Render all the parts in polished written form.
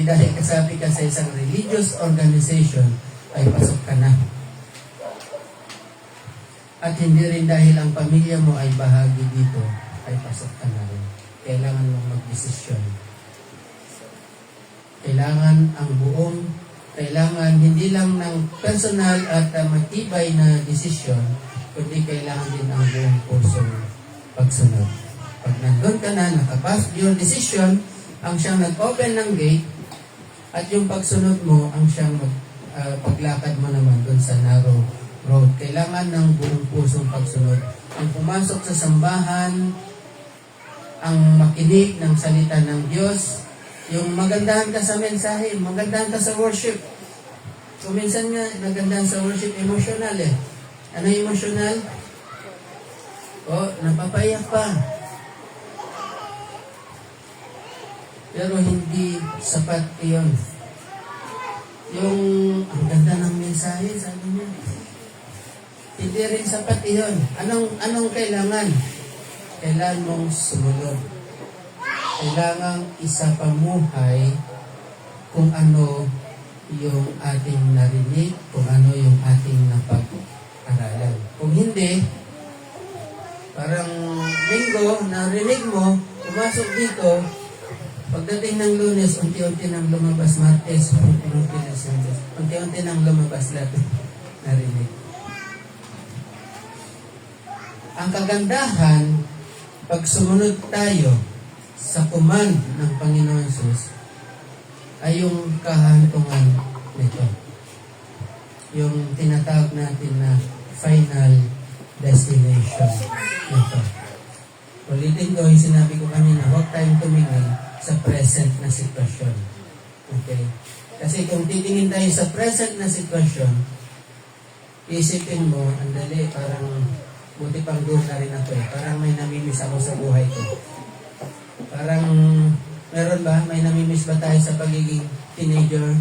dahil kasapi ka sa isang religious organization, ay pasok ka na. At hindi rin dahil ang pamilya mo ay bahagi dito, ay pasok ka na rin. Kailangan mong magdesisyon. Kailangan hindi lang ng personal at matibay na desisyon, kundi kailangan din ang buong pusong pagsunod. Pag nandun ka na, nakapas your decision, ang siyang nag-open ng gate, at yung pagsunod mo, ang siyang paglakad mo naman dun sa narrow road. Kailangan ng buong pusong pagsunod. Ang pumasok sa sambahan, ang makinig ng salita ng Diyos, yung magandahan ka sa mensahe, magandahan ka sa worship. So minsan nga, nagandahan sa worship, emotional eh. Ano emotional? Napapayak pa. Pero hindi sapat iyon. Yung, ang ganda ng mensahe, sabi niya. Hindi rin sapat iyon. Anong kailangan? Kailangan mong sumunod. Kailangan isapamuhay kung ano yung ating narinig, kung ano yung ating napag-aralan. Kung hindi, parang linggo, narinig mo, pumasok dito, pagdating ng Lunes, unti-unti nang lumabas, Martes, unti-unti nang lumabas lahat narinig. Ang kagandahan, pag sumunod tayo sa command ng Panginoon Jesus, ay yung kahantungan nito. Yung tinatawag natin na final destination nito. Ulitin ko yung sinabi ko kanina, huwag tayong tumingin sa present na sitwasyon. Okay? Kasi kung titingin tayo sa present na sitwasyon, isipin mo, andali, parang buti pang doon na rin ako eh. Parang may namimiss ako sa buhay ko. Parang, meron ba? May namimiss ba tayo sa pagiging teenager?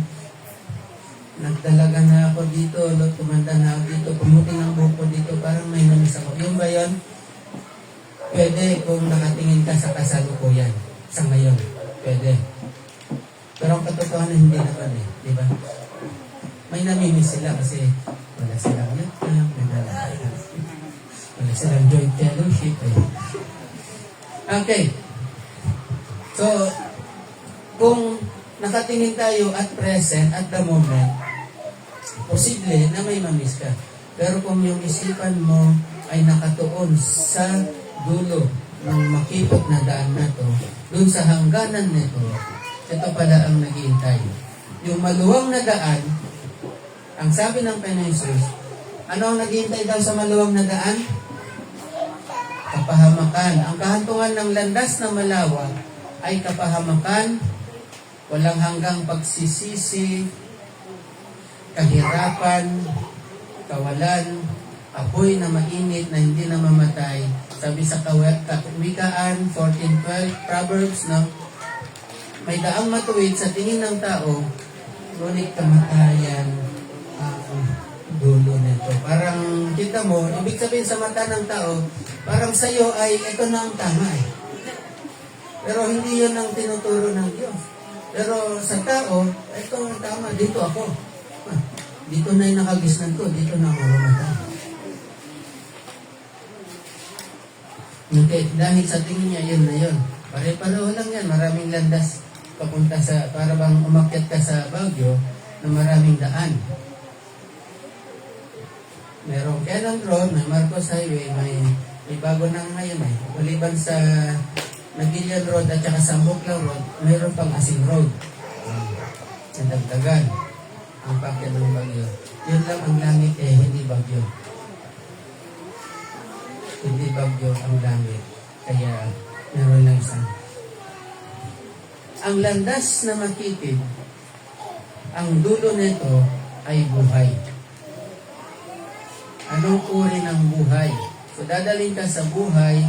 Nagdalaga na ako dito, tumanda na ako dito, pumuting ang buhok ko dito, parang may namimiss ako. Yung ba yun? Pwede kung nakatingin ka sa kasalukuyan. Sa ngayon, pwede. Pero ang katotohanan hindi naman eh. Di ba? May namimiss sila kasi wala silang laptop, wala silang joint fellowship eh. Okay. So, kung nakatingin tayo at present, at the moment, posible na may mamiss ka. Pero kung yung isipan mo ay nakatuon sa dulo ng makipot na daan na to, dun sa hangganan nito, ito pala ang naghihintay. Yung maluwang na daan, ang sabi ng Panginoon Jesus, ano ang naghihintay daw sa maluwang na daan? Kapahamakan. Ang kahantungan ng landas na malawak ay kapahamakan, walang hanggang pagsisisi, kahirapan, kawalan, apoy na mainit na hindi na mamatay. Sabi sa Kawikaan 14:12, Proverbs, no? May daang matuwid sa tingin ng tao, ngunit kamatayan ang dulo nito. Parang kita mo, ibig sabihin sa mata ng tao, parang sa'yo ay ito na ang tama eh. Pero hindi yun ang tinuturo ng Diyos. Pero sa tao, ito ang tama, dito ako. Dito na yung nakagisnan ko, dito na ako mamatay. Okay, dahil sa tingin niya, yun na yun. Pare-pareho lang yan, maraming landas papunta sa, para bang umakyat ka sa Baguio na maraming daan. Merong Cannon Road, may Marcos Highway, may bago na ngayon eh. Maliban sa Nagilian Road at saka Sambuclaw Road, mayroon pang Asing Road. Nadagdagan ang pakyat ng Baguio. Yun lang ang langit eh, hindi Baguio. Hindi Baguio ang langit. Kaya meron lang isang. Ang landas na makitid, ang dulo nito ay buhay. Anong uri ng buhay? So dadalhin ka sa buhay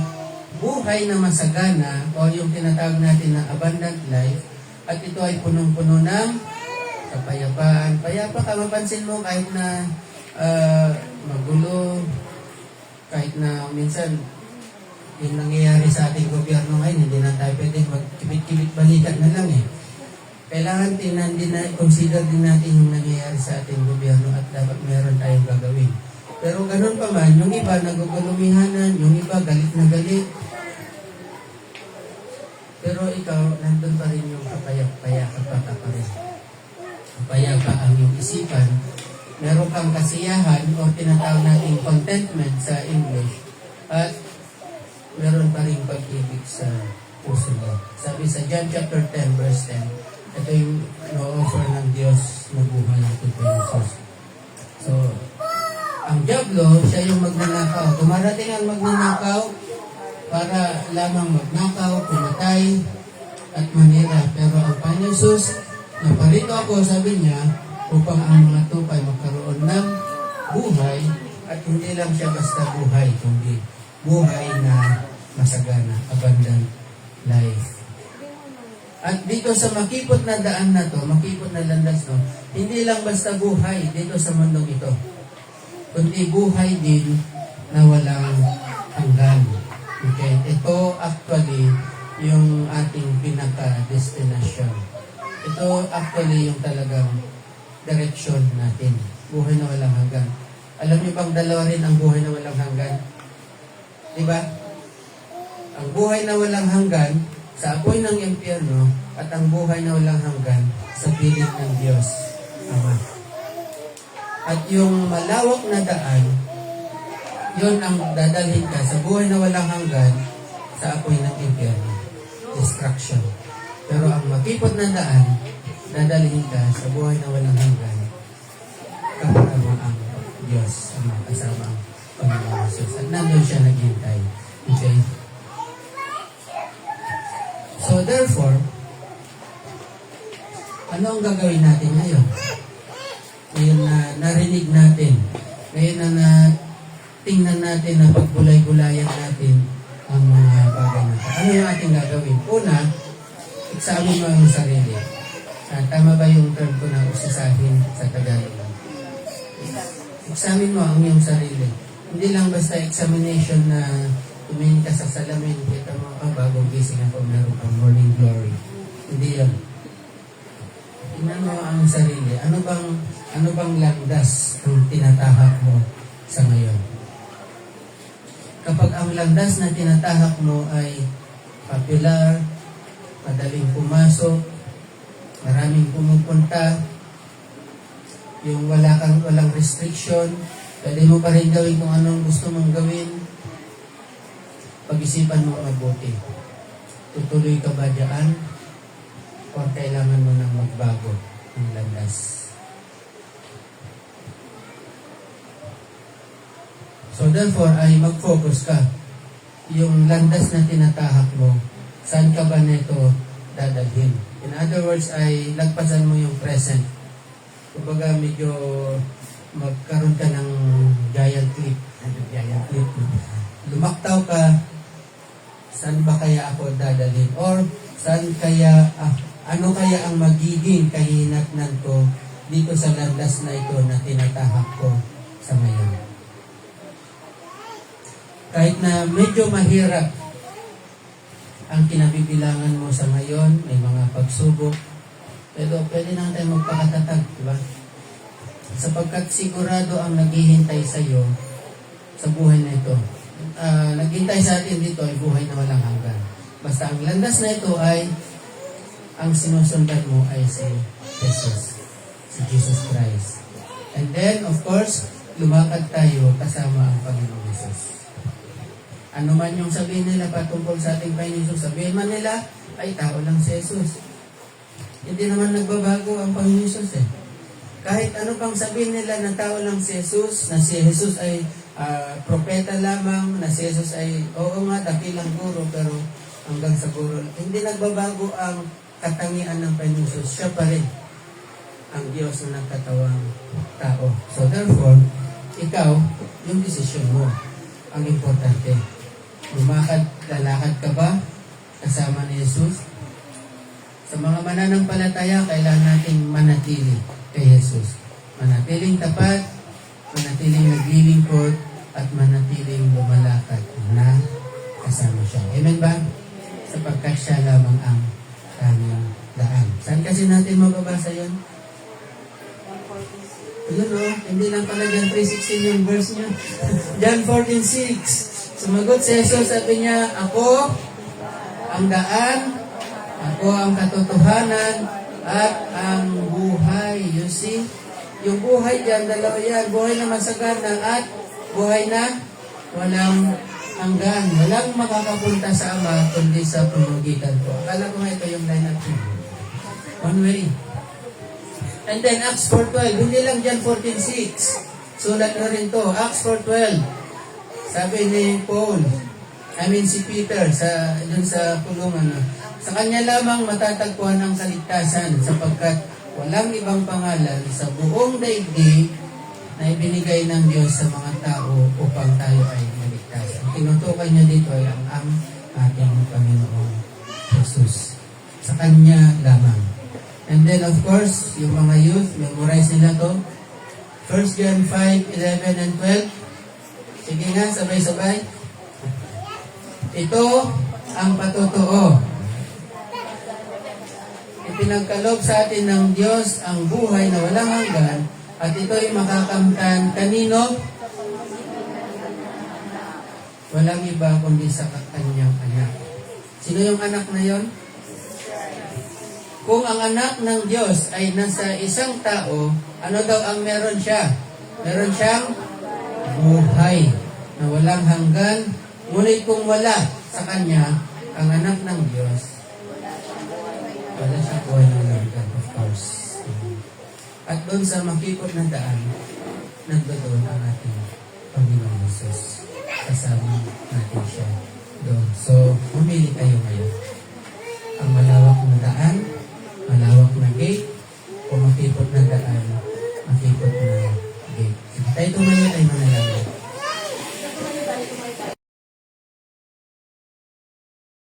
na masagana o yung tinatawag natin na abundant life, at ito ay punong-puno ng kapayapaan. Payapa ka, mapansin mo kahit na magulo, kahit na minsan yung nangyayari sa ating gobyerno ngayon, hindi na tayo pwedeng magkibit-kibit balikan na lang eh. kailangan tingnan din na, consider din natin yung nangyayari sa ating gobyerno at dapat meron tayong gagawin. Pero ganun pa man, yung iba nagugulumihanan, yung iba galit na galit. Pero ikaw, nandun pa rin yung kapayapa pa rin. Kapayapa ang iyong isipan. Meron kang kasiyahan o tinatawag nating contentment sa English. At meron pa rin pag-ibig sa puso mo. Sabi sa John chapter 10 verse 10, ito yung no-offer ng Diyos na buhay natin kay Jesus. So, ang diablo, siya yung magnanakaw. Dumarating ang magnanakaw para lamang magnakaw, pumatay, at manira. Pero ang Panginoon Jesus, naparito ako, sabi niya, upang ang mga tupay magkaroon ng buhay, at hindi lang siya basta buhay, kundi buhay na masagana, abundant life. At dito sa makipot na daan na to, makipot na landas no, hindi lang basta buhay dito sa mundong ito, kundi buhay din na walang hanggan. Okay? Ito actually yung ating pinaka-destination. Ito actually yung talagang direksyon natin. Buhay na walang hanggan. Alam niyo bang dalawa rin ang buhay na walang hanggan? Diba? Ang buhay na walang hanggan sa apoy ng impyerno at ang buhay na walang hanggan sa piling ng Diyos Ama. At yung malawak na daan, yun ang dadalhin ka sa buhay na walang hanggan sa apoy ng impyerno. Destruction. Pero ang makipot na daan, dadalhin ka sa buhay na walang hanggan kasama ang Diyos Ama, kasama ang Panginoon Jesus. At nandun siya naghintay. Okay? So therefore, ano ang gagawin natin ngayon? Ngayon na narinig natin, ngayon na tingnan natin na pagbulay-bulayan natin ang mga bagay natin. Ano yung ating gagawin? Una, examine mo ang sarili. Tama ba yung term ko na usasahin sa Tagalog? Examine mo ang iyong sarili. Hindi lang basta examination na tumingin ka sa salamin, kita mo, bagong gising ako, meron kang morning glory. Hindi yan. Tingnan mo ang sarili. Ano bang landas ang tinatahak mo sa ngayon? Kapag ang landas na tinatahak mo ay popular, madaling pumasok, maraming pumupunta, yung walang restriction, pwede mo pa rin gawin kung anong gusto mong gawin, pag-isipan mo mabuti. Tutuloy ka ba dyan? O kailangan mo nang magbago ng landas? So therefore, ay mag-focus ka. Yung landas na tinatahak mo, saan ka ba nito dadalhin? In other words, ay lagpasan mo yung present. Kumbaga, medyo magkaroon ka ng giant leap. Giant leap. Lumaktaw ka, saan ba kaya ako dadalhin? Or, saan kaya, ano kaya ang magiging kahinatnan ko dito sa landas na ito na tinatahak ko sa ngayon? Kahit na medyo mahirap ang kinabibilangan mo sa ngayon, may mga pagsubok, pero pwede na tayo magpakatatag, diba? Sapagkat sigurado ang naghihintay sa iyo sa buhay na ito. Naghihintay sa atin dito ay buhay na walang hanggan. Basta ang landas na ito ay ang sinusundan mo ay si Jesus, si Jesus Christ. And then, of course, lumakad tayo kasama ang Panginoong Jesus. Ano man yung sabihin nila patungkol sa ating Panginoon Jesus, sabihin man nila, ay tao lang si Jesus. Hindi naman nagbabago ang Panginoon Jesus eh. Kahit ano pang sabihin nila na tao lang si Jesus, na si Jesus ay propeta lamang, na si Jesus ay, oo nga, dakilang guro, pero hanggang sa guro, hindi nagbabago ang katangian ng Panginoon Jesus. Siya pa rin ang Diyos na nagkatawang tao. So therefore, ikaw, yung desisyon mo, ang importante. Lalakad ka ba kasama ni Jesus? Sa mga mananampalataya, kailangan nating manatili kay Jesus. Manatiling tapat, manatiling naglilingkod, at manatiling lumalakad na kasama siya. Amen ba? Sapagkat siya lamang ang tanging daan. Saan kasi natin mababasa yun? Ayun o, hindi lang pala John 3:16 yung verse niya. John 14:6. Sumagot si Jesus, sabi niya, ako ang daan, ako ang katotohanan, at ang buhay. You see? Yung buhay dyan, dalawa yan. Buhay na masagana at buhay na walang hanggan. Walang makakapunta sa Ama kundi sa pamamagitan ko. Akala ko nga ito yung line up. One way. And then Acts 4:12. Hindi lang dyan 14:6. Sulat na rin to. Acts 4:12. Sabi ni Paul, si Peter, dun sa kulungan, sa kanya lamang matatagpuan ang kaligtasan sapagkat walang ibang pangalan sa buong daigdig na ibinigay ng Diyos sa mga tao upang tayo ay maligtas. Ang tinutukoy niya dito ay ang ating Panginoong Jesus. Sa Kanya lamang. And then of course, yung mga youth, memorize nila to. 1 John 5:11 and 12. Sige nga, sabay-sabay. Ito ang patotoo. Ipinagkaloob sa atin ng Diyos ang buhay na walang hanggan at ito'y makakamtan kanino? Walang iba kundi sa kanyang anak. Sino yung anak na yon? Kung ang anak ng Diyos ay nasa isang tao, ano daw ang meron siya? Meron siyang buhay na walang hanggan. Ngunit kung wala sa kanya, ang anak ng Diyos, wala siya buhay na walang hanggan, of course. At doon sa makikot na daan, nagdoon ang ating Panginoon Jesus. Kasama natin siya doon. So, pumili kayo ngayon. Ang malawak na daan, malawak na gate, o makikot na daan, makikot na gate. Tayo tumayo ay manalangin.